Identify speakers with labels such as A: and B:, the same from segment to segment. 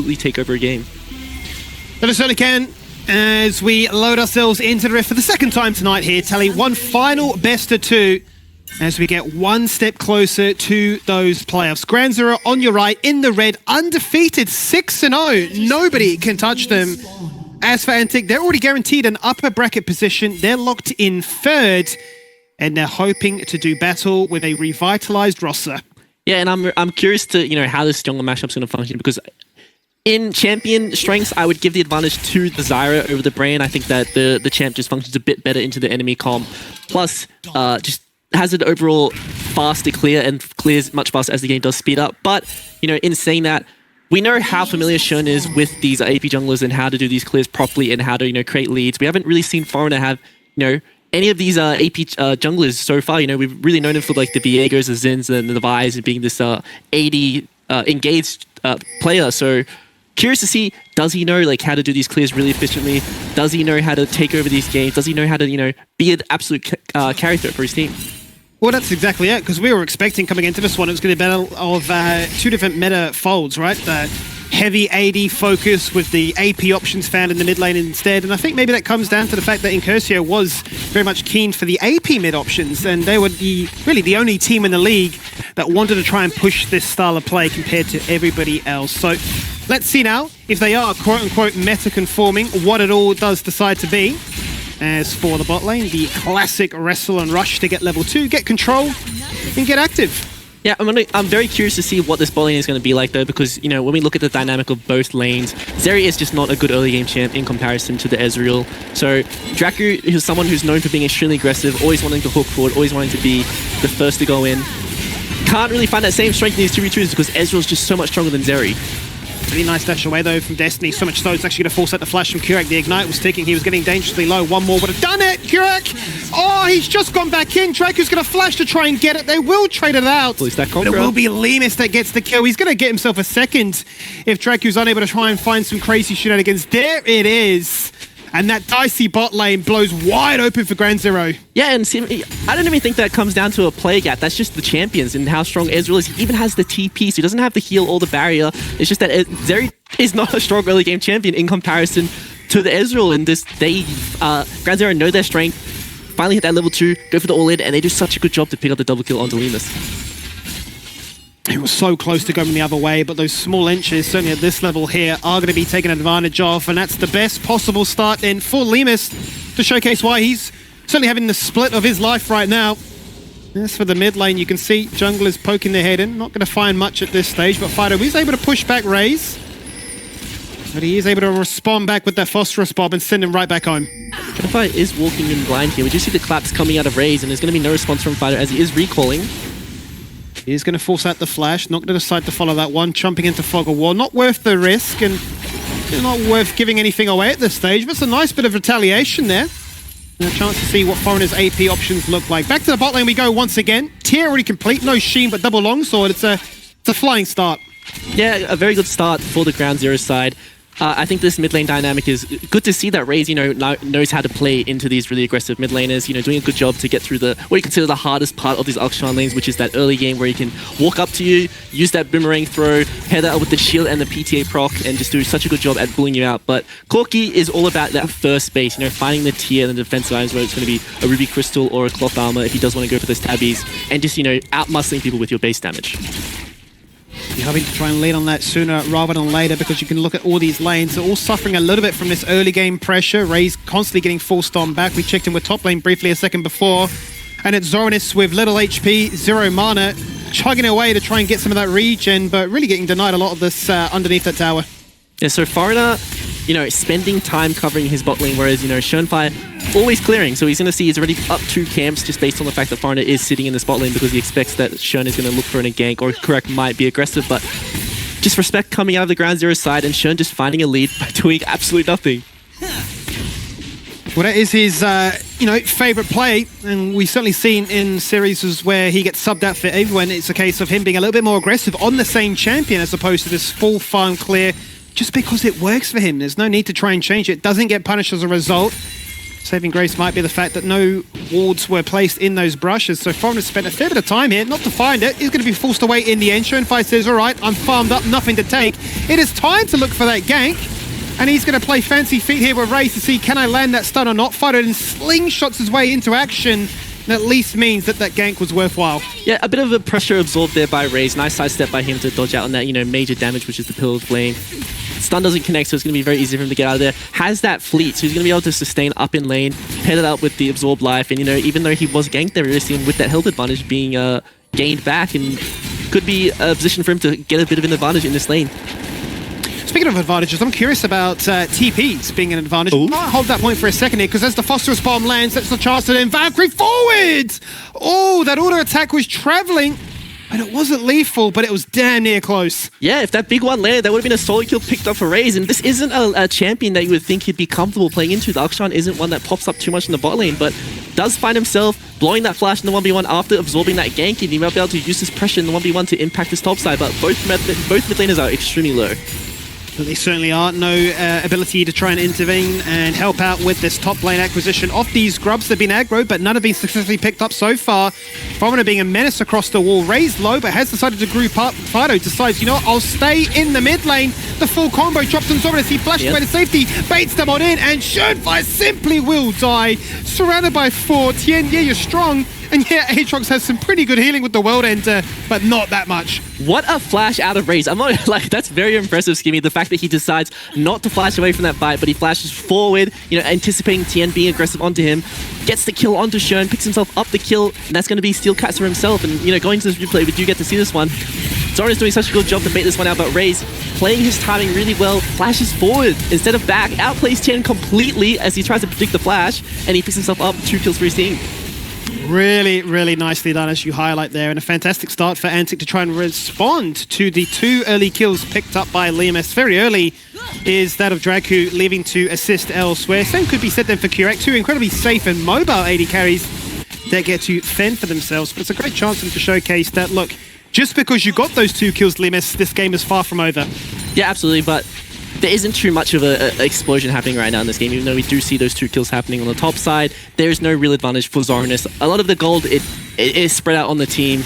A: absolutely take over a game.
B: But it certainly can. As we load ourselves into the rift for the second time tonight here, Telly, one final best of two as we get one step closer to those playoffs. Ground Zero on your right, in the red, undefeated, 6-0. Nobody can touch them. As for Antic, they're already guaranteed an upper bracket position. They're locked in third, and they're hoping to do battle with a revitalized roster.
A: Yeah, and I'm curious to, how this jungle matchup's going to function, because in champion strengths, I would give the advantage to the Zyra over the Brain. I think that the champ just functions a bit better into the enemy comp. Plus, just has an overall faster clear and clears much faster as the game does speed up. But, in saying that, we know how familiar Shun is with these AP junglers and how to do these clears properly and how to, create leads. We haven't really seen Foreigner have, any of these AP junglers so far. We've really known him for like the Viegos, the Zins, and the Vi's, and being this AD engaged player. So curious to see, does he know how to do these clears really efficiently? Does he know how to take over these games? Does he know how to be an absolute carry threat for his team?
B: Well, that's exactly it, because we were expecting coming into this one, it was going to be a battle of two different meta folds, right? The heavy AD focus with the AP options found in the mid lane instead, and I think maybe that comes down to the fact that Incursio was very much keen for the AP mid options, and they were really the only team in the league that wanted to try and push this style of play compared to everybody else. So let's see now if they are quote-unquote meta-conforming, what it all does decide to be. As for the bot lane, the classic wrestle and rush to get level 2, get control, and get active.
A: Yeah, I'm very curious to see what this bot lane is going to be like, though, because, when we look at the dynamic of both lanes, Zeri is just not a good early game champ in comparison to the Ezreal. So Dracu is someone who's known for being extremely aggressive, always wanting to hook forward, always wanting to be the first to go in. Can't really find that same strength in these 2v2s because Ezreal's just so much stronger than Zeri.
B: Really nice dash away though from Destiny, so much so it's actually going to force out the flash from Kurak. The Ignite was ticking, he was getting dangerously low. One more would have done it, Kurak! Oh, he's just gone back in. Dracu's going to flash to try and get it. They will trade it out.
A: But it
B: will be Lemus that gets the kill. He's going to get himself a second if Dracu's unable to try and find some crazy shenanigans. There it is. And that dicey bot lane blows wide open for Ground Zero.
A: Yeah, and I don't even think that comes down to a play gap. That's just the champions and how strong Ezreal is. He even has the TP, so he doesn't have to heal or the barrier. It's just that Zeri is not a strong early game champion in comparison to the Ezreal. And Ground Zero know their strength, finally hit that level 2, go for the all-in, and they do such a good job to pick up the double kill onto Lemus.
B: It was so close to going the other way, but those small inches, certainly at this level here, are going to be taken advantage of, and that's the best possible start then for Lemus to showcase why he's certainly having the split of his life right now. As for the mid lane, you can see junglers poking their head in. Not going to find much at this stage, but Fido is able to push back Raze. But he is able to respond back with that Phosphorus Bob and send him right back home.
A: Fido is walking in blind here. We do see the claps coming out of Raze, and there's going to be no response from Fido as he is recalling.
B: He's going to force out the flash, not going to decide to follow that one, jumping into Fog of War. Not worth the risk, and not worth giving anything away at this stage, but it's a nice bit of retaliation there. And a chance to see what Foreigner's AP options look like. Back to the bot lane we go once again. Tier already complete, no Sheen, but double longsword. It's a flying start.
A: Yeah, a very good start for the Ground Zero side. I think this mid lane dynamic is good to see that Raze, knows how to play into these really aggressive mid laners, doing a good job to get through what you consider the hardest part of these Akshan lanes, which is that early game where you can walk up to you, use that boomerang throw, head out with the shield and the PTA proc, and just do such a good job at bullying you out. But Corki is all about that first base, finding the tier and the defensive items, whether it's going to be a Ruby Crystal or a Cloth Armor if he does want to go for those tabbies, and just, out-muscling people with your base damage.
B: You're having to try and lead on that sooner rather than later, because you can look at all these lanes. They're all suffering a little bit from this early game pressure. Raze constantly getting forced on back. We checked in with top lane briefly a second before. And it's Zoronis with little HP, 0 mana, chugging away to try and get some of that regen, but really getting denied a lot of this underneath that tower.
A: Yeah, so Foreigner, spending time covering his bot lane, whereas, Schoenfire always clearing. So he's going to see he's already up 2 camps just based on the fact that Foreigner is sitting in the bot lane because he expects that Schoen is going to look for a gank, or correct might be aggressive, but just respect coming out of the Ground Zero side and Schoen just finding a lead by doing absolutely nothing.
B: Well, that is his, favourite play, and we've certainly seen in series where he gets subbed out for everyone. It's a case of him being a little bit more aggressive on the same champion as opposed to this full farm clear, just because it works for him. There's no need to try and change it. Doesn't get punished as a result. Saving grace might be the fact that no wards were placed in those brushes, so Foreigner spent a fair bit of time here not to find it. He's going to be forced away in the end. Shunfai says, all right, I'm farmed up, nothing to take. It is time to look for that gank, and he's going to play fancy feet here with Raze to see, can I land that stun or not? Fighter and slingshots his way into action, and at least means that that gank was worthwhile.
A: Yeah, a bit of a pressure absorbed there by Raze. Nice sidestep by him to dodge out on that, major damage, which is the Pillar of Flame. Stun doesn't connect, so it's going to be very easy for him to get out of there. Has that fleet, so he's going to be able to sustain up in lane, pair it up with the absorb life, and even though he was ganked there, we're seeing with that health advantage being gained back, and could be a position for him to get a bit of an advantage in this lane.
B: Speaking of advantages, I'm curious about TPs being an advantage. I'll hold that point for a second here, because as the Phosphorus Bomb lands, that's the chance to then Valkyrie forward! Oh, that auto attack was traveling, and it wasn't lethal, but it was damn near close. Yeah,
A: if that big one landed, that would have been a solo kill picked up for Raze, and this isn't a champion that you would think he'd be comfortable playing into. The Akshan isn't one that pops up too much in the bot lane, but does find himself blowing that flash in the 1v1 after absorbing that gank, and he might be able to use this pressure in the 1v1 to impact his top side, but both mid laners are extremely low.
B: But they certainly are. No ability to try and intervene and help out with this top lane acquisition of these grubs. They've been aggro, but none have been successfully picked up so far. Foreigner being a menace across the wall. Raised low, but has decided to group up. Fido decides, I'll stay in the mid lane. The full combo drops on Sovereign as he flashes away to safety, baits them on in, and Shunfai simply will die. Surrounded by 4. Tien, yeah, you're strong. And yeah, Aatrox has some pretty good healing with the World Enter, but not that much.
A: What a flash out of Raze. I'm not that's very impressive, Skimmy. The fact that he decides not to flash away from that fight, but he flashes forward, anticipating Tien being aggressive onto him, gets the kill onto Shun, picks himself up the kill, and that's going to be Steel Cats for himself. And, going to this replay, we do get to see this one. Zoran is doing such a good job to bait this one out, but Raze playing his timing really well, flashes forward instead of back, outplays Tien completely as he tries to predict the flash, and he picks himself up 2 kills for his team.
B: Really, really nicely done, as you highlight there, and a fantastic start for Antic to try and respond to the 2 early kills picked up by Liamus. Very early is that of Draku, leaving to assist elsewhere. Same could be said then for Kurek, 2 incredibly safe and mobile AD carries that get to fend for themselves, but it's a great chance for them to showcase that, look, just because you got those 2 kills, Liamus, this game is far from over.
A: Yeah, absolutely, but there isn't too much of an explosion happening right now in this game, even though we do see those 2 kills happening on the top side. There is no real advantage for Zoranus. A lot of the gold, it is spread out on the team.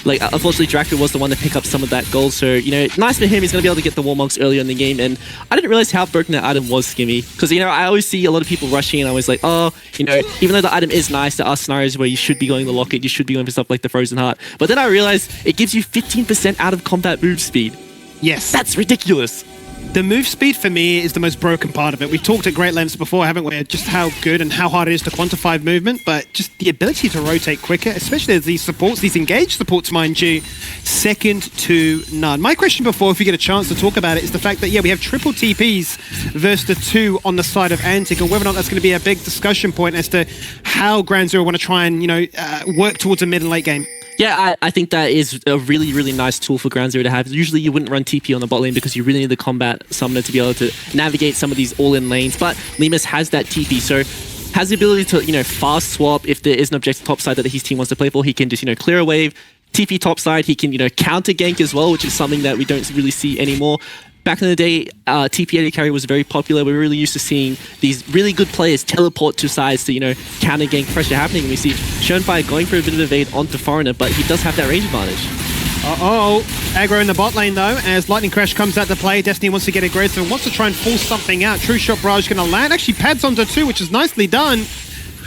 A: Unfortunately, Draco was the one to pick up some of that gold, so, nice for him. He's going to be able to get the Warmogs earlier in the game, and I didn't realize how broken that item was, Skimmy, because, I always see a lot of people rushing, and I was like, oh, even though the item is nice, there are scenarios where you should be going the Locket, you should be going for stuff like the Frozen Heart, but then I realized it gives you 15% out of combat move speed.
B: Yes.
A: That's ridiculous.
B: The move speed for me is the most broken part of it. We've talked at great lengths before, haven't we? Just how good and how hard it is to quantify movement, but just the ability to rotate quicker, especially as these supports, these engaged supports, mind you, second to none. My question before, if you get a chance to talk about it, is the fact that, yeah, we have triple TPs versus the 2 on the side of Antic, and whether or not that's going to be a big discussion point as to how Grand Zero want to try and, work towards a mid and late game.
A: Yeah, I think that is a really, really nice tool for Ground Zero to have. Usually you wouldn't run TP on the bot lane because you really need the combat summoner to be able to navigate some of these all-in lanes, but Liamus has that TP, so has the ability to, fast swap if there is an objective top side that his team wants to play for. He can just, clear a wave, TP top side, he can, counter gank as well, which is something that we don't really see anymore. Back in the day, TP AD carry was very popular. We were really used to seeing these really good players teleport to sides to, counter gank pressure happening. And we see Shunfai going for a bit of evade onto Foreigner, but he does have that range advantage.
B: Aggro in the bot lane though, as Lightning Crash comes out to play. Destiny wants to get aggressive and wants to try and force something out. True Shot Barrage going to land. Actually pads onto 2, which is nicely done.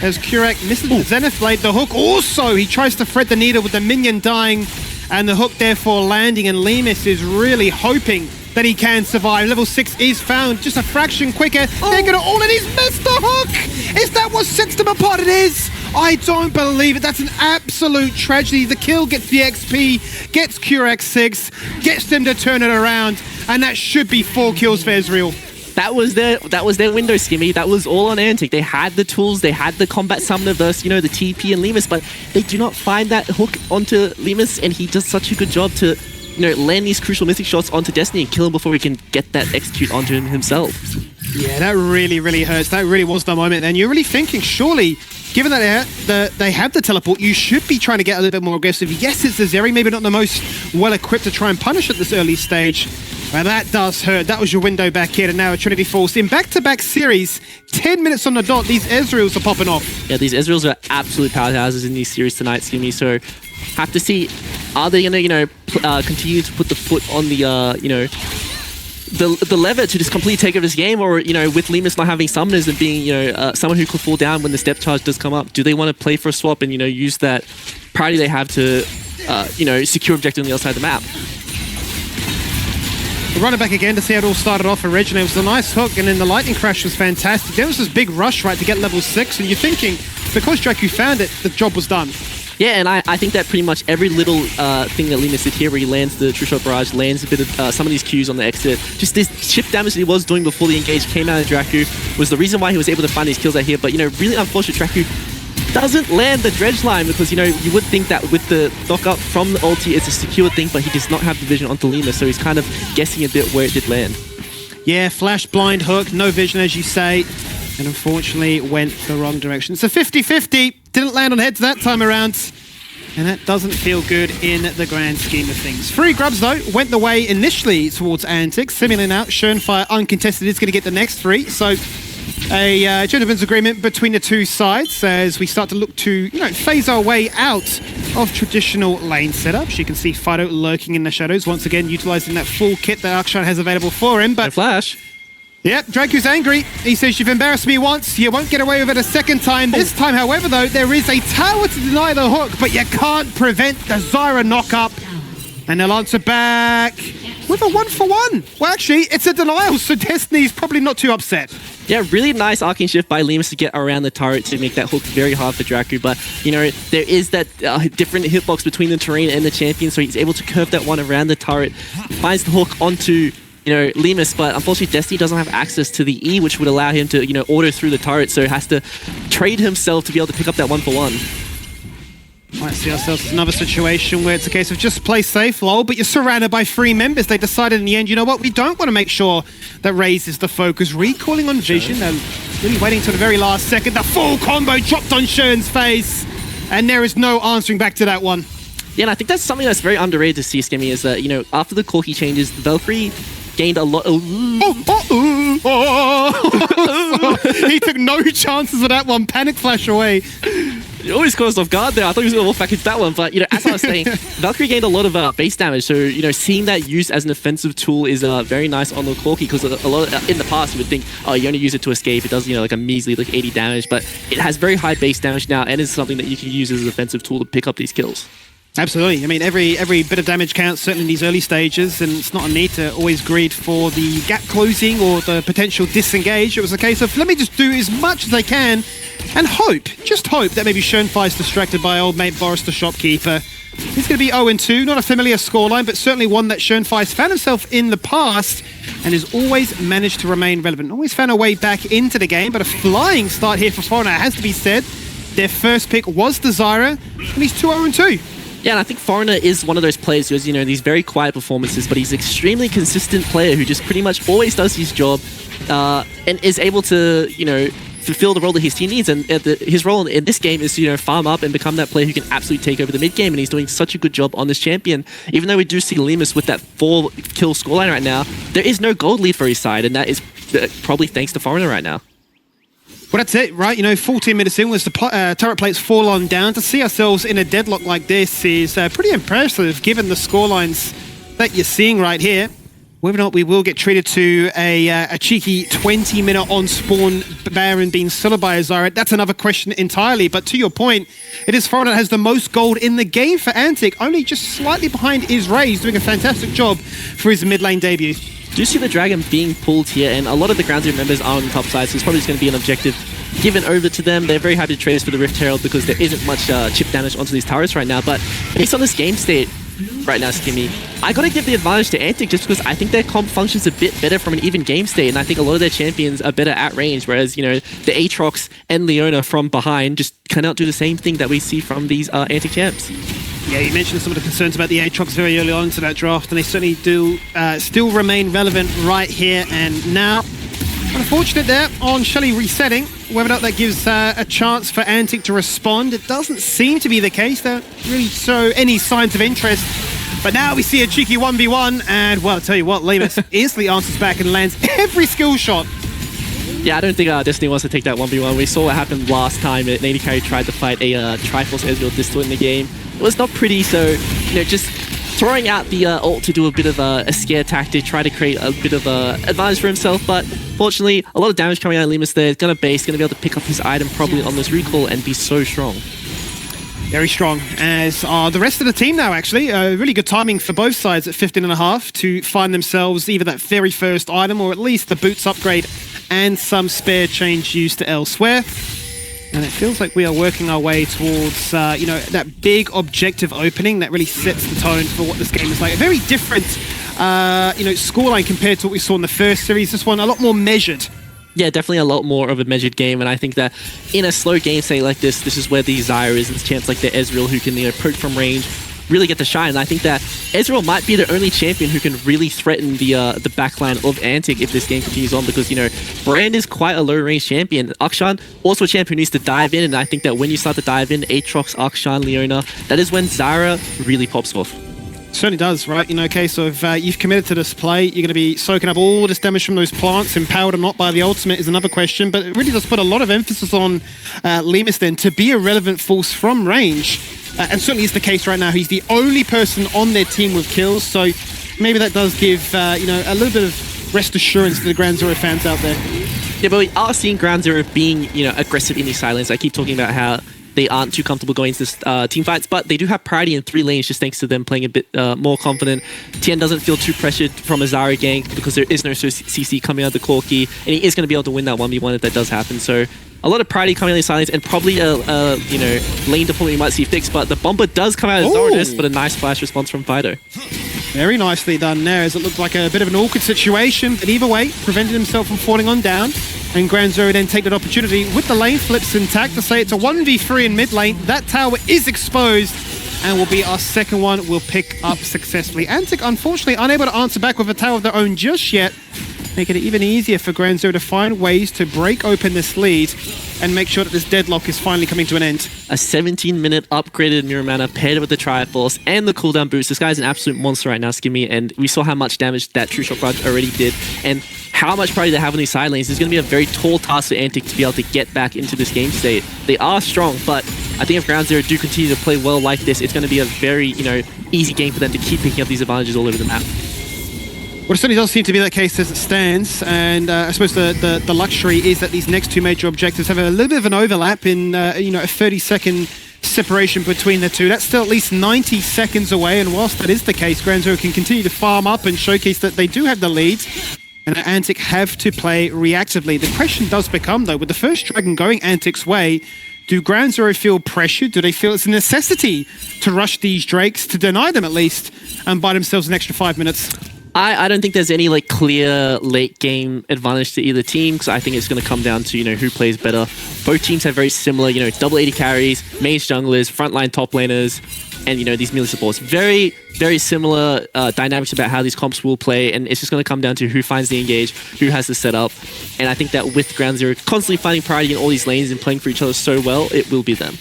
B: As Kurek misses the Zenith Blade, the hook also, he tries to thread the needle with the minion dying, and the hook therefore landing, and Liamus is really hoping that he can survive. Level 6 is found just a fraction quicker. They're gonna all in. He's missed the hook! Is that what sets them apart? It is! I don't believe it. That's an absolute tragedy. The kill gets the XP, gets Kurek 6, gets them to turn it around, and that should be 4 kills for Ezreal.
A: That was their window, Skimmy. That was all on Antic. They had the tools, they had the combat summoner versus, the TP and Liamus, but they do not find that hook onto Liamus, and he does such a good job to land these crucial mythic shots onto Destiny and kill him before he can get that execute onto him himself.
B: Yeah, that really, really hurts. That really was the moment. And you're really thinking, surely given that they have the teleport, you should be trying to get a little bit more aggressive. Yes, it's the Zeri, maybe not the most well-equipped to try and punish at this early stage. But that does hurt. That was your window back here, and now a Trinity Force in back-to-back series. 10 minutes on the dot, these Ezreals are popping off.
A: Yeah, these Ezreals are absolute powerhouses in these series tonight, Skimmy. So have to see, are they going to, continue to put the foot on the, the lever to just completely take over this game, or with Lemus not having summoners and being someone who could fall down when the step charge does come up, do they want to play for a swap and use that priority they have to secure objective on the other side of the map?
B: We'll run it back again to see how it all started off originally. It was a nice hook, and then the lightning crash was fantastic. There was this big rush right to get level 6, and you're thinking because Dracu found it, the job was done.
A: Yeah, and I think that pretty much every little thing that Lemus did here, where he lands the True Shot Barrage, lands a bit of some of these Qs on the exit, just this chip damage that he was doing before the engage came out of Dracu was the reason why he was able to find these kills out here. But, really unfortunate, Dracu doesn't land the dredge line because, you would think that with the knock up from the ulti, it's a secure thing, but he does not have the vision onto Lemus, so he's kind of guessing a bit where it did land.
B: Yeah, flash blind hook, no vision, as you say, and unfortunately went the wrong direction. It's a 50-50. Didn't land on heads that time around. And that doesn't feel good in the grand scheme of things. 3 grubs, though, went the way initially towards Antics. Similarly now, Schönfire uncontested is going to get the next 3. So a gentleman's agreement between the two sides as we start to look to, phase our way out of traditional lane setups. You can see Fido lurking in the shadows, once again utilizing that full kit that Akshan has available for him. But
A: Flash.
B: Yep, Dracu's angry. He says, you've embarrassed me once, you won't get away with it a second time. This time, however, though, there is a tower to deny the hook, but you can't prevent the Zyra knock-up. And they'll answer back with a 1-for-1. Well, actually, it's a denial, so Destiny's probably not too upset.
A: Yeah, really nice arcing shift by Lemus to get around the turret to make that hook very hard for Dracu. But, there is that different hitbox between the terrain and the champion, so he's able to curve that one around the turret, finds the hook onto Lemus, but unfortunately Destiny doesn't have access to the E, which would allow him to, auto through the turret, so he has to trade himself to be able to pick up that 1-for-1.
B: Might see ourselves in another situation where it's a case of just play safe, lol, but you're surrounded by 3 members. They decided in the end, you know what, we don't want to make sure that Raze is the focus. Recalling on Vision, they're really waiting till the very last second. The full combo dropped on Schön's face, and there is no answering back to that one.
A: Yeah, and I think that's something that's very underrated to see, Skimmy, is that, after the Corki changes, Valkyrie gained a lot of...
B: He took no chances with that one. Panic flash away.
A: It always caught us off guard there. I thought he was going to walk back into that one. But, as I was saying, Valkyrie gained a lot of base damage. So, seeing that used as an offensive tool is very nice on the Corki, because a lot of, in the past, you would think, oh, you only use it to escape. It does, like a measly 80 damage. But it has very high base damage now, and is something that you can use as an offensive tool to pick up these kills.
B: Absolutely. I mean, every bit of damage counts, certainly in these early stages, and it's not a need to always greed for the gap closing or the potential disengage. It was a case of, let me just do as much as I can and just hope that maybe Schönfire's distracted by old mate Boris the shopkeeper. He's going to be 0-2, not a familiar scoreline, but certainly one that Schönfire's found himself in the past and has always managed to remain relevant. Always found a way back into the game, but a flying start here for Foreigner, has to be said. Their first pick was the Zyra, and he's 2-0-2.
A: Yeah, and I think Foreigner is one of those players who has, these very quiet performances, but he's an extremely consistent player who just pretty much always does his job and is able to, fulfill the role that his team needs. And his role in this game is to, farm up and become that player who can absolutely take over the mid game. And he's doing such a good job on this champion. Even though we do see Lemus with that 4-kill scoreline right now, there is no gold lead for his side, and that is probably thanks to Foreigner right now.
B: Well, that's it, right? 14 minutes in, was the turret plates fall on down. To see ourselves in a deadlock like this is pretty impressive, given the scorelines that you're seeing right here. Whether or not we will get treated to a cheeky 20-minute on-spawn Baron being soloed by a Zyra, that's another question entirely. But to your point, it is Foreigner that has the most gold in the game for Antic, only just slightly behind is Raze, doing a fantastic job for his mid-lane debut.
A: Do you see the Dragon being pulled here, and a lot of the ground zero members are on the top side, so it's probably just going to be an objective given over to them. They're very happy to trade us for the Rift Herald because there isn't much chip damage onto these turrets right now, but based on this game state right now, Skimmy, I gotta give the advantage to Antic just because I think their comp functions a bit better from an even game state, and I think a lot of their champions are better at range, whereas, the Aatrox and Leona from behind just cannot do the same thing that we see from these Antic champs.
B: Yeah, you mentioned some of the concerns about the Aatrox very early on into that draft, and they certainly do still remain relevant right here and now. Unfortunate there on Shelly resetting. Whether or not that gives a chance for Antic to respond, it doesn't seem to be the case. They don't really show any signs of interest. But now we see a cheeky 1v1, and well, I'll tell you what, Lemus instantly answers back and lands every skill shot.
A: Yeah, I don't think Destiny wants to take that 1v1. We saw what happened last time. Nady Carry tried to fight a Triforce Ezreal Distal in the game. It was not pretty, so, you know, just throwing out the ult to do a bit of a scare tactic, try to create a bit of a advantage for himself, but fortunately, a lot of damage coming out of Lemus there. He's going to base, going to be able to pick up his item probably on this recall and be so strong.
B: Very strong, as are the rest of the team now, actually. Really good timing for both sides at 15.5 to find themselves either that very first item or at least the boots upgrade and some spare change used to elsewhere. And it feels like we are working our way towards, you know, that big objective opening that really sets the tone for what this game is like. A very different, you know, scoreline compared to what we saw in the first series. This one a lot more measured.
A: Yeah, definitely a lot more of a measured game, and I think that in a slow game state like this is where the Zyra is, and it's champs like the Ezreal who can, you know, poke from range, really get to shine. And I think that Ezreal might be the only champion who can really threaten the backline of Antic if this game continues on, because, you know, Brand is quite a low-range champion. Akshan, also a champion who needs to dive in, and I think that when you start to dive in, Aatrox, Akshan, Leona, that is when Zyra really pops off.
B: Certainly does, right? You know, case of you've committed to this play, you're going to be soaking up all this damage from those plants, empowered or not by the ultimate is another question, but it really does put a lot of emphasis on Lemus then to be a relevant force from range, and certainly is the case right now. He's the only person on their team with kills, so maybe that does give, you know, a little bit of rest assurance to the Ground Zero fans out there.
A: Yeah, but we are seeing Ground Zero being, you know, aggressive in these side lanes. I keep talking about how they aren't too comfortable going into this team fights, but they do have priority in 3 lanes just thanks to them playing a bit more confident. Tien doesn't feel too pressured from a Zyra gank because there is no CC coming out of the Corki, and he is going to be able to win that 1v1 if that does happen. So a lot of priority coming out of these lanes, and probably a you know, lane deployment you might see fixed, but the bomber does come out of Zoradis, but a nice flash response from Fido.
B: Very nicely done there, as it looked like a bit of an awkward situation, but either way, prevented himself from falling on down. And Ground Zero then take that opportunity with the lane flips intact to say it's a 1v3 in mid lane. That tower is exposed and will be our second one we'll pick up successfully. Antic, unfortunately, unable to answer back with a tower of their own just yet, making it even easier for Ground Zero to find ways to break open this lead and make sure that this deadlock is finally coming to an end.
A: A 17-minute upgraded Mirror Mana paired with the Triforce and the cooldown boost. This guy's an absolute monster right now, Skimmy, and we saw how much damage that True Shot Barrage already did, and how much priority they have on these side lanes. It's going to be a very tall task for Antic to be able to get back into this game state. They are strong, but I think if Ground Zero do continue to play well like this, it's going to be a very, you know, easy game for them to keep picking up these advantages all over the map.
B: Well, it certainly does seem to be that case as it stands, and I suppose the luxury is that these next 2 major objectives have a little bit of an overlap in, you know, a 30-second separation between the two. That's still at least 90 seconds away, and whilst that is the case, Ground Zero can continue to farm up and showcase that they do have the leads, and Antic have to play reactively. The question does become, though, with the first Dragon going Antic's way, do Ground Zero feel pressured? Do they feel it's a necessity to rush these Drakes, to deny them at least, and buy themselves an extra 5 minutes?
A: I don't think there's any like clear late game advantage to either team, because I think it's going to come down to, you know, who plays better. Both teams have very similar, you know, double 80 carries, mage junglers, frontline top laners, and, you know, these melee supports. Very, very similar dynamics about how these comps will play, and it's just going to come down to who finds the engage, who has the setup. And I think that with Ground Zero constantly finding priority in all these lanes and playing for each other so well, it will be them.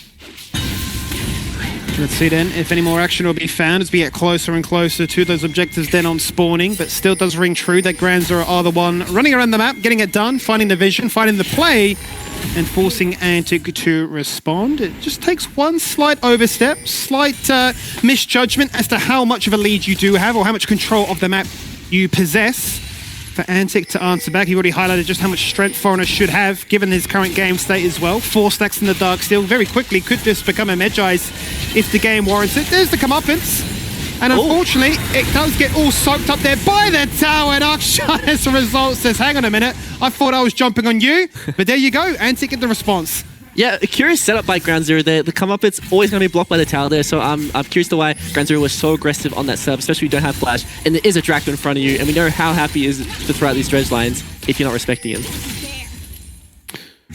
B: Let's see then if any more action will be found as we get closer and closer to those objectives then on spawning, but still does ring true that Ground Zero are the one running around the map, getting it done, finding the vision, finding the play, and forcing Antic to respond. It just takes one slight overstep, slight misjudgment as to how much of a lead you do have or how much control of the map you possess for Antic to answer back. He already highlighted just how much strength Foreigner should have, given his current game state as well. 4 stacks in the dark still. Very quickly, could this become a Medjai's if the game warrants it? There's the comeuppance. And unfortunately, it does get all soaked up there by the tower, and Akshan as a result says, hang on a minute, I thought I was jumping on you. But there you go, Antic get the response.
A: Yeah, a curious setup by Ground Zero there. The come-up-it's always going to be blocked by the tower there, so I'm curious to why Ground Zero was so aggressive on that setup, especially if you don't have flash, and there is a Draco in front of you, and we know how happy he is to throw out these dredge lines if you're not respecting him.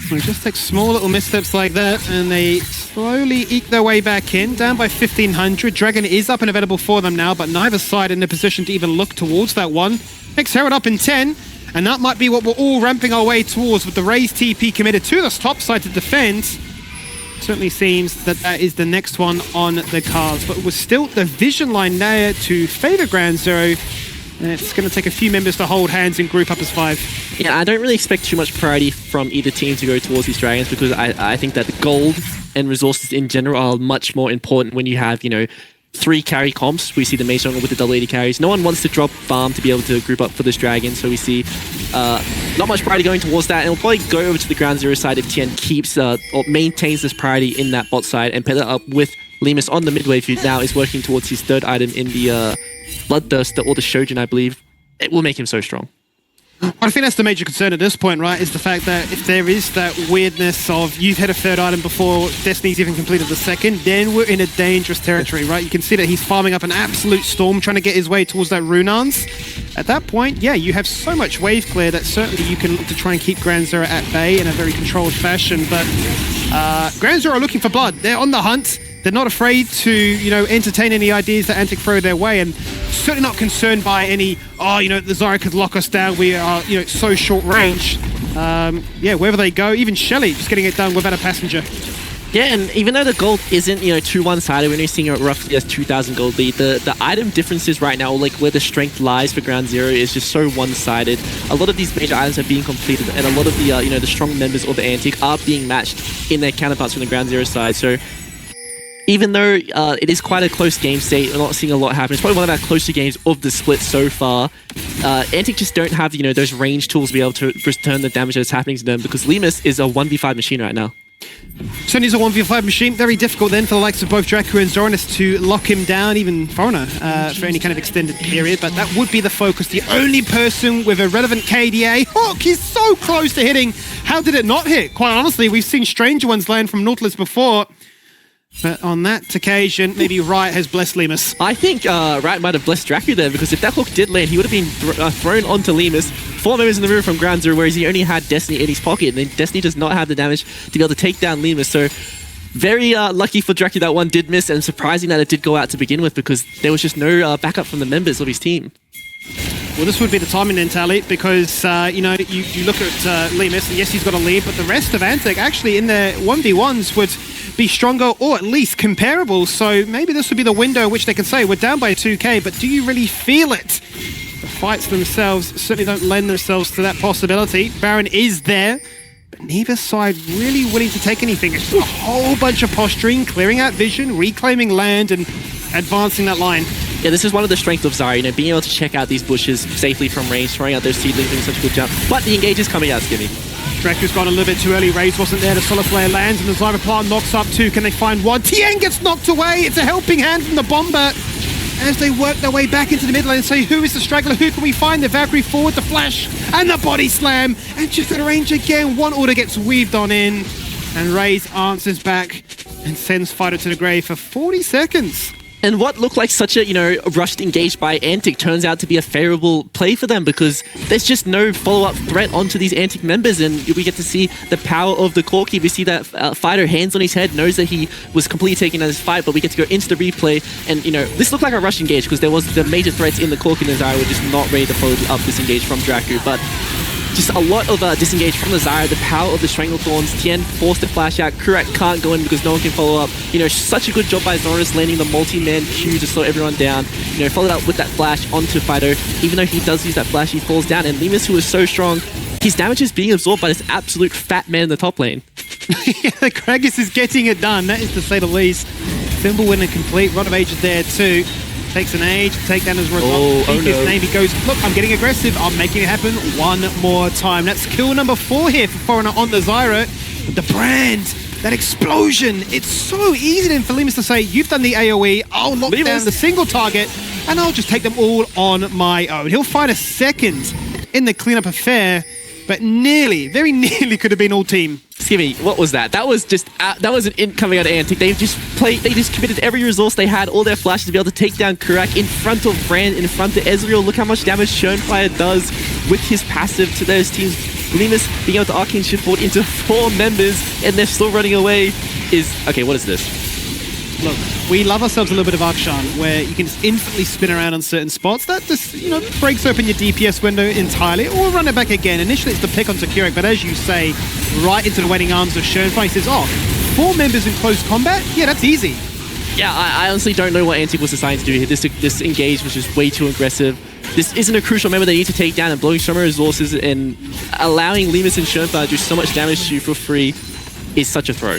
B: Well, it just takes small little missteps like that, and they slowly eke their way back in, down by 1,500. Dragon is up and available for them now, but neither side in a position to even look towards that one. Next Herald up in 10. And that might be what we're all ramping our way towards with the raised TP committed to the top side to defend. Certainly seems that that is the next one on the cards. But with still the vision line there to favor Ground Zero. It's going to take a few members to hold hands and group up as 5.
A: Yeah, I don't really expect too much priority from either team to go towards these dragons because I think that the gold and resources in general are much more important when you have, 3 carry comps. We see the Mage Jungle with the double 80 carries. No one wants to drop farm to be able to group up for this dragon, so we see not much priority going towards that, and we'll probably go over to the Ground Zero side if Tien keeps or maintains this priority in that bot side, and pair that up with Limus on the mid wave, who now is working towards his 3rd item in the Bloodthirst or the Shojin, I believe. It will make him so strong.
B: I think that's the major concern at this point, right, is the fact that if there is that weirdness of you've had a 3rd item before Destiny's even completed the 2nd, then we're in a dangerous territory, right? You can see that he's farming up an absolute storm, trying to get his way towards that Runans. At that point, yeah, you have so much wave clear that certainly you can look to try and keep Ground Zero at bay in a very controlled fashion, but Ground Zero are looking for blood. They're on the hunt. They're not afraid to, entertain any ideas that Antic throw their way, and certainly not concerned by any, the Zyra could lock us down, we are, so short range. Yeah, wherever they go, even Shelly just getting it done without a passenger.
A: Yeah, and even though the gold isn't, too one-sided, we're only seeing it roughly as 2,000 gold lead, the item differences right now, like where the strength lies for Ground Zero, is just so one-sided. A lot of these major items are being completed, and a lot of the, the strong members of the Antic are being matched in their counterparts from the Ground Zero side, so even though it is quite a close game state, we're not seeing a lot happen. It's probably one of our closer games of the split so far. Antic just don't have, those range tools to be able to return the damage that's happening to them because Limus is a 1v5 machine right now.
B: Certainly is a 1v5 machine. Very difficult then for the likes of both Dracu and Zoranus to lock him down, even Foreigner, for any kind of extended period. But that would be the focus. The only person with a relevant KDA. Hook, he's so close to hitting. How did it not hit? Quite honestly, we've seen stranger ones land from Nautilus before. But on that occasion, maybe Riot has blessed Limus.
A: I think Riot might have blessed Dracu there, because if that hook did land, he would have been thrown onto Limus. 4 members in the room from Ground Zero, whereas he only had Destiny in his pocket, and then Destiny does not have the damage to be able to take down Limus. So very lucky for Dracu that one did miss, and surprising that it did go out to begin with, because there was just no backup from the members of his team.
B: Well, this would be the timing then, Tally, because, you look at Limus, and yes, he's got a lead, but the rest of Antic actually in their 1v1s would be stronger or at least comparable, so maybe this would be the window in which they can say, we're down by 2k, but do you really feel it? The fights themselves certainly don't lend themselves to that possibility. Baron is there, but neither side really willing to take anything. It's just a whole bunch of posturing, clearing out vision, reclaiming land, and advancing that line.
A: Yeah, this is one of the strengths of Zyra, being able to check out these bushes safely from range, throwing out those seedlings, doing such a good job. But the engage is coming out, Skimmy.
B: Dracu's gone a little bit too early. Raze wasn't there. The Solar Flare lands, and the Zyra plant knocks up too. Can they find one? Tien gets knocked away. It's a helping hand from the Bomber as they work their way back into the mid lane and say, who is the straggler? Who can we find? The Valkyrie forward, the flash, and the body slam. And just out of range again. One order gets weaved on in, and Raze answers back and sends Fighter to the grave for 40 seconds.
A: And what looked like such a, rushed engage by Antic turns out to be a favorable play for them, because there's just no follow-up threat onto these Antic members, and we get to see the power of the Corki. We see that Fighter, hands on his head, knows that he was completely taking on his fight, but we get to go into the replay, and, this looked like a rush engage, because there was the major threats in the Corki, and the Zyra were just not ready to follow up this engage from Dracu, but just a lot of disengage from the Zyra, the power of the Stranglethorns. Tien forced to flash out. Kurak can't go in because no one can follow up. Such a good job by Zoranus landing the multi-man Q to slow everyone down. Followed up with that flash onto Fighter. Even though he does use that flash, he falls down. And Limus, who is so strong, his damage is being absorbed by this absolute fat man in the top lane.
B: Yeah, Kragus is getting it done, that is to say the least. Thimblewin and complete. Rod of Age is there too. Takes an age to take down his result.
A: Oh no.
B: Name. He goes, look, I'm getting aggressive. I'm making it happen one more time. That's kill number 4 here for Foreigner on the Zyra. The brand, that explosion. It's so easy then for Limus to say, you've done the AoE, I'll lock down the single target, and I'll just take them all on my own. He'll find a second in the cleanup affair, but nearly, very nearly could have been all team.
A: Skimmy, what was that? That was just that was an int coming out of Antic. They just committed every resource they had, all their flashes to be able to take down Kurak in front of Brand, in front of Ezreal. Look how much damage Schönfire does with his passive to those teams. Limus being able to arcane shift forward into 4 members, and they're still running away. Okay, what is this?
B: look, we love ourselves a little bit of Akshan, where you can just instantly spin around on certain spots. That just, you know, breaks open your DPS window entirely, or run it back again. Initially, it's the pick onto Keurig, but as you say, right into the waiting arms of Schoenfly. He says, oh, 4 members in close combat? Yeah, that's easy.
A: Yeah, I honestly don't know what Antic was deciding to do here. This engage was just way too aggressive. This isn't a crucial member they need to take down, and blowing so many resources and allowing Lemus and Schoenfly to do so much damage to you for free is such a throw.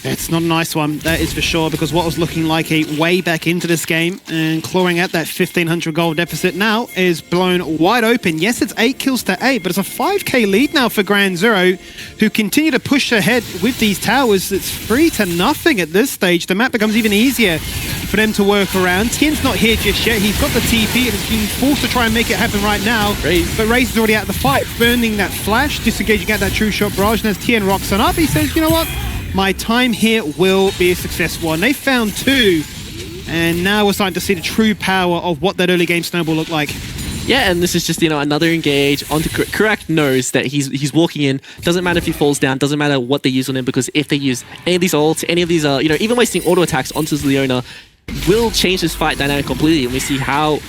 B: It's not a nice one, that is for sure, because what was looking like a way back into this game and clawing at that 1,500 gold deficit now is blown wide open. Yes, it's 8 kills to 8, but it's a 5k lead now for Ground Zero, who continue to push ahead with these towers. It's 3-0 at this stage. The map becomes even easier for them to work around. Tien's not here just yet. He's got the TP and has been forced to try and make it happen right now. But Raze is already out of the fight, burning that flash, disengaging out that true shot barrage, and as Tien rocks on up, he says, you know what? My time here will be a successful one. They found 2, and now we're starting to see the true power of what that early game snowball looked like.
A: Yeah, and this is just, you know, another engage onto Kurak knows that he's walking in. Doesn't matter if he falls down, doesn't matter what they use on him, because if they use any of these ults, any of these, you know, even wasting auto attacks onto Leona will change this fight dynamic completely. And we see how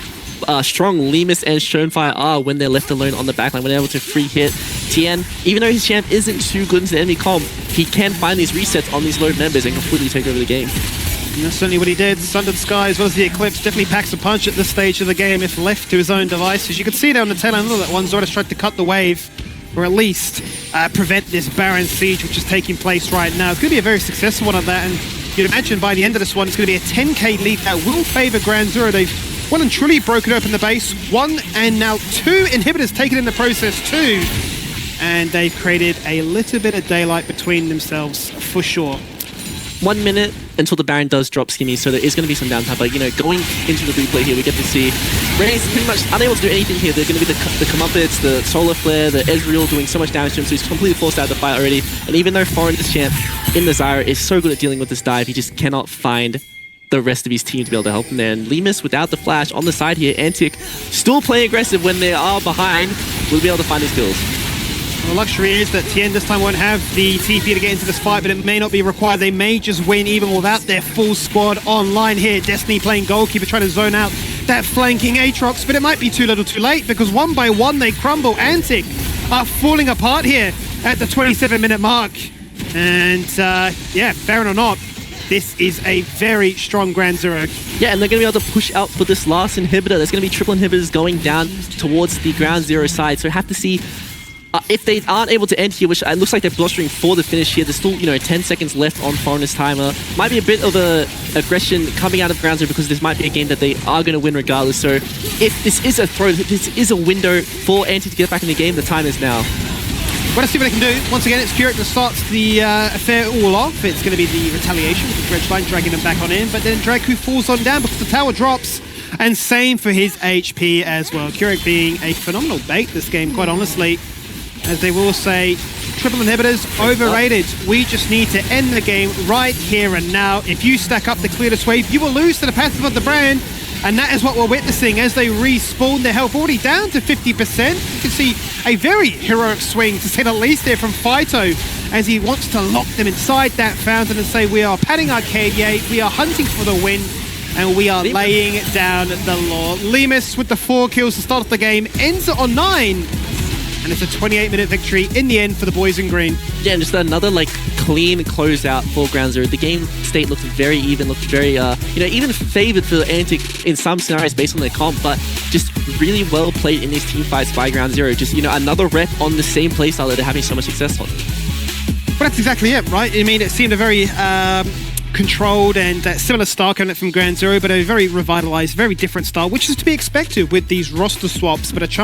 A: strong Lemus and Schoenfire are when they're left alone on the backline, when they're able to free hit. Tien, even though his champ isn't too good into the enemy comp, he can find these resets on these low members and completely take over the game.
B: And that's certainly what he did. Sundered Sky as well as the Eclipse definitely packs a punch at this stage of the game if left to his own devices. You can see there on the tail end of that one, Zorda's tried to cut the wave, or at least prevent this Baron siege which is taking place right now. It's going to be a very successful one at that, and you'd imagine by the end of this one it's going to be a 10k lead that will favour Ground Zero. They've well and truly broken open the base. 1 and now 2 inhibitors taken in the process too. And they've created a little bit of daylight between themselves for sure.
A: 1 minute until the Baron does drop Skimmy, so there is going to be some downtime. But, you know, going into the replay here, we get to see Raze pretty much unable to do anything here. They're going to be the Comeuppets, the Solar Flare, the Ezreal doing so much damage to him, so he's completely forced out of the fight already. And even though Foreign's champ in the Zyra is so good at dealing with this dive, he just cannot find the rest of his team to be able to help him there. And Lemus without the flash on the side here, Antic still playing aggressive when they are behind, will be able to find his kills.
B: Well, the luxury is that Tien this time won't have the TP to get into this fight, but it may not be required. They may just win even without their full squad online here. Destiny playing goalkeeper, trying to zone out that flanking Aatrox, but it might be too little too late, because one by one they crumble. Antic are falling apart here at the 27-minute mark. And yeah, Baron or not, this is a very strong Ground Zero.
A: Yeah, and they're going to be able to push out for this last inhibitor. There's going to be triple inhibitors going down towards the Ground Zero side. So we have to see if they aren't able to end here, which it looks like they're blustering for the finish here. There's still, you know, 10 seconds left on Foreigner's timer. Might be a bit of a aggression coming out of Ground Zero, because this might be a game that they are going to win regardless. So if this is a throw, if this is a window for Antic to get back in the game, the time is now.
B: Well, let's see what they can do. Once again, it's Keurig that starts the affair all off. It's going to be the retaliation with the Dredge Line dragging them back on in, but then Draku falls on down because the tower drops, and same for his HP as well. Keurig being a phenomenal bait this game, quite honestly, as they will say, triple inhibitors, overrated. We just need to end the game right here and now. If you stack up the clearest wave, you will lose to the passive of the brand. And that is what we're witnessing as they respawn. Their health already down to 50%. You can see a very heroic swing, to say the least, there from Phyto, as he wants to lock them inside that fountain and say, we are padding Arcadia, we are hunting for the win, and we are laying down the law. Lemus with the 4 kills to start off the game, ends it on 9. And it's a 28-minute victory in the end for the boys in green.
A: Yeah, and just another like clean closeout for Ground Zero. The game state looked very even, looked very, you know, even favored for Antic in some scenarios based on their comp, but just really well played in these team fights by Ground Zero. Just, you know, another rep on the same playstyle that they're having so much success on.
B: Well, that's exactly it, right? I mean, it seemed a very controlled and similar style coming from Ground Zero, but a very revitalized, very different style, which is to be expected with these roster swaps, but a chance